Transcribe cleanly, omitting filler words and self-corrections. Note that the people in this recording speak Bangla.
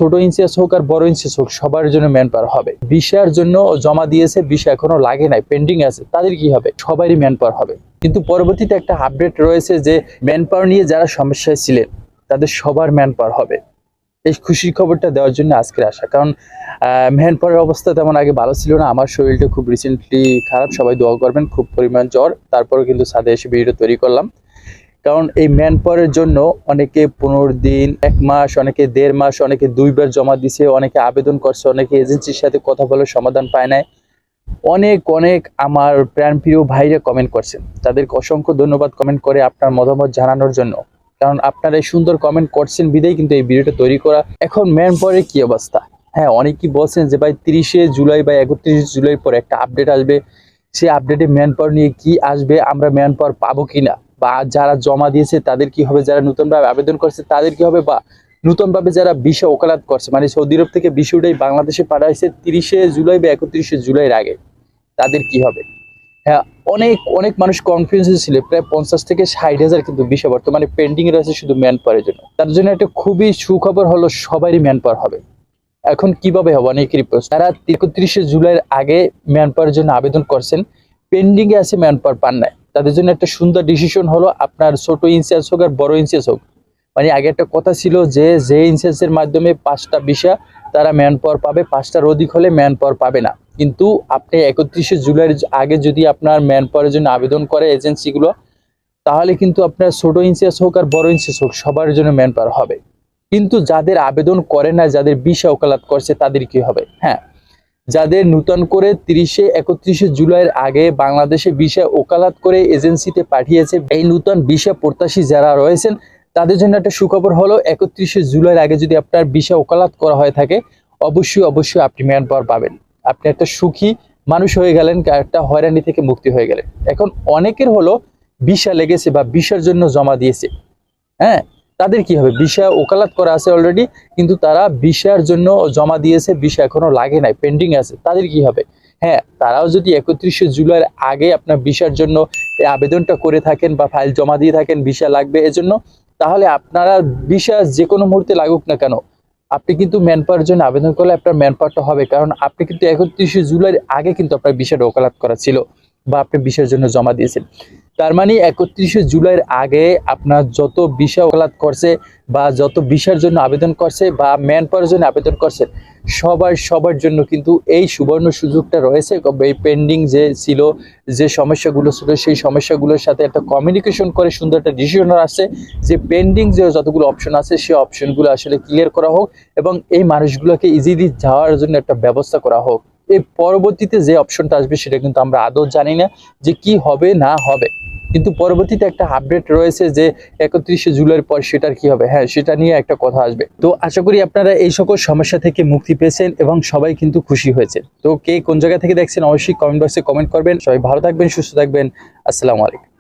ছোট ইনচার্জ হোক আর বড় ইনচার্জ হোক সবার জন্য ম্যান পাওয়ার হবে। ভিসার জন্য জমা দিয়েছে, ভিসা এখনো লাগে নাই, পেন্ডিং আছে, তাদের কি হবে? সবারই ম্যান পাওয়ার হবে। কিন্তু পরবর্তীতে একটা আপডেট রয়েছে যে ম্যান পাওয়ার নিয়ে যারা সমস্যায় ছিলেন তাদের সবার ম্যান পাওয়ার হবে। এই খুশির খবরটা দেওয়ার জন্য আজকের আসা। কারণ ম্যান পাওয়ারের অবস্থা তেমন আগে ভালো ছিল না। আমার শরীরটা খুব রিসেন্টলি খারাপ, সবাই দোয়া করবেন। খুব পরিমাণ জ্বর, তারপরেও কিন্তু ছাদে এসে ভিডিও তৈরি করলাম। কারণ এই ম্যান পাওয়ারের জন্য অনেকে 15 দিন, 1 মাস, অনেকে 1.5 মাস, অনেকে 2 বার জমা দিছে, অনেকে আবেদন করছে, অনেকে এজেন্সির সাথে কথা বলে সমাধান পায় নাই। অনেক অনেক আমার প্রাণপ্রিয় ভাইরা কমেন্ট করছেন, তাদেরকে অসংখ্য ধন্যবাদ কমেন্ট করে আপনার মতামত জানানোর জন্য। কারণ আপনারা এই সুন্দর কমেন্ট করছেন বিদায় কিন্তু এই ভিডিওটা তৈরি করা। এখন ম্যান পাওয়ারের কি অবস্থা? হ্যাঁ, অনেকেই বলছেন যে ভাই 30শে জুলাই বা 31 জুলাই পরে একটা আপডেট আসবে, সেই আপডেটে ম্যান পাওয়ার নিয়ে কি আসবে, আমরা ম্যান পাওয়ার পাবো কিনা, বা যারা জমা দিয়েছে তাদের কি হবে, যারা নতুনভাবে আবেদন করছে তাদের কি হবে, বা নতুনভাবে যারা ভিসা ওকালাত করছে, মানে সৌদি আরব থেকে ভিসাটাই বাংলাদেশে পাঠাইছে 30শে জুলাই বা 31শে জুলাইয়ের আগে, তাদের কি হবে? হ্যাঁ, অনেক অনেক মানুষ কনফিউজ ছিল। প্রায় 50 থেকে 60,000 কিন্তু ভিসা বর্তমানে পেন্ডিং রয়েছে শুধু ম্যান পাওয়ারের জন্য। তার জন্য একটা খুবই সুখবর হলো সবারই ম্যান পাওয়ার হবে। এখন কিভাবে হবে? অনেকেরই প্রশ্ন। যারা 31শে জুলাইয়ের আগে ম্যান পাওয়ারের জন্য আবেদন করছেন, পেন্ডিং এ আছে, ম্যান পাওয়ার পান নাই, তাদের জন্য একটা সুন্দর ডিসিশন হলো আপনার ছোট ইনচার্জ হোক আর বড় ইনচার্জ হোক। মানে আগে একটা কথা ছিল যে ইনচার্জের মাধ্যমে 5টা ভিসা তারা ম্যান পাওয়ার পাবে, 5টার অধিক হলে ম্যান পাওয়ার পাবে না। কিন্তু আপনি 31শে জুলাইয়ের আগে যদি আপনার ম্যান পাওয়ারের জন্য আবেদন করে এজেন্সিগুলো, তাহলে কিন্তু আপনার ছোট ইনচার্জ হোক আর বড় ইনচার্জ হোক সবার জন্য ম্যান পাওয়ার হবে। কিন্তু যাদের আবেদন করে না, যাদের ভিসা ওকালাত করছে তাদের কি হবে? হ্যাঁ, যাদের নতুন করে 31শে জুলাইয়ের আগে বাংলাদেশে ভিসা ওকালাত করে এজেন্সিতে পাঠিয়েছে, এই নতুন ভিসা প্রত্যাশী যারা রয়েছেন তাদের জন্য একটা সুখবর হলো 31শে জুলাইয়ের আগে যদি আপনার ভিসা ওকালাত করা হয়ে থাকে, অবশ্যই অবশ্যই আপনি ম্যান পাওয়ার পাবেন। আপনি একটা সুখী মানুষ হয়ে গেলেন, একটা হয়রানি থেকে মুক্তি হয়ে গেলেন। এখন অনেকের হলো ভিসা লেগেছে বা ভিসার জন্য জমা দিয়েছে, হ্যাঁ, তাদের কি হবে? ভিসা ওকালাত করা আছে অলরেডি, কিন্তু তারা ভিসার জন্য জমা দিয়েছে, ভিসা এখনো লাগে নাই, পেন্ডিং আছে, তাদের কি হবে? হ্যাঁ, তারাও যদি 31শে জুলাইয়ের আগে আপনার ভিসার জন্য এই আবেদনটা করে থাকেন বা ফাইল জমা দিয়ে থাকেন ভিসা লাগবে এজন্য, তাহলে আপনারা ভিসা যে কোনো মুহূর্তে লাগুক না কেন, আপনি কিন্তু ম্যান পাওয়ারের জন্য আবেদন করলে আপনার ম্যান পাওয়ারটা হবে। কারণ আপনি কিন্তু 31শে জুলাইয়ের আগে কিন্তু আপনার ভিসাটা ওকালাত করা ছিল বা আপনি ভিসার জন্য জমা দিয়েছেন। তার মানে 31শে জুলাইয়ের আগে আপনার যত ভিসা ওকালাত করছে বা যত ভিসার জন্য আবেদন করছে বা ম্যান পাওয়ারের জন্য আবেদন করছে, সবার জন্য কিন্তু এই সুবর্ণ সুযোগটা রয়েছে। এই পেন্ডিং যে ছিল, যে সমস্যাগুলো ছিল, সেই সমস্যাগুলোর সাথে একটা কমিউনিকেশন করে সুন্দর একটা ডিসিশন আসছে যে পেন্ডিং যে যতগুলো অপশন আছে সেই অপশনগুলো আসলে ক্লিয়ার করা হোক এবং এই মানুষগুলোকে ইজিলি যাওয়ার জন্য একটা ব্যবস্থা করা হোক। এই পরবর্তীতে যে অপশনটা আসবে সেটা কিন্তু আমরা আদৌ জানি না যে কি হবে না হবে, কিন্তু পরবর্তীতে একটা আপডেট রয়েছে যে 31শে জুলাইয়ের পর সেটার কি হবে। হ্যাঁ, সেটা নিয়ে একটা কথা আসবে। তো আশা করি আপনারা এই সকল সমস্যা থেকে মুক্তি পেয়েছেন এবং সবাই কিন্তু খুশি হয়েছে। তো কে কোন জায়গা থেকে দেখছেন অবশ্যই কমেন্ট বক্সে কমেন্ট করবেন। সবাই ভালো থাকবেন, সুস্থ থাকবেন। আসসালামু আলাইকুম।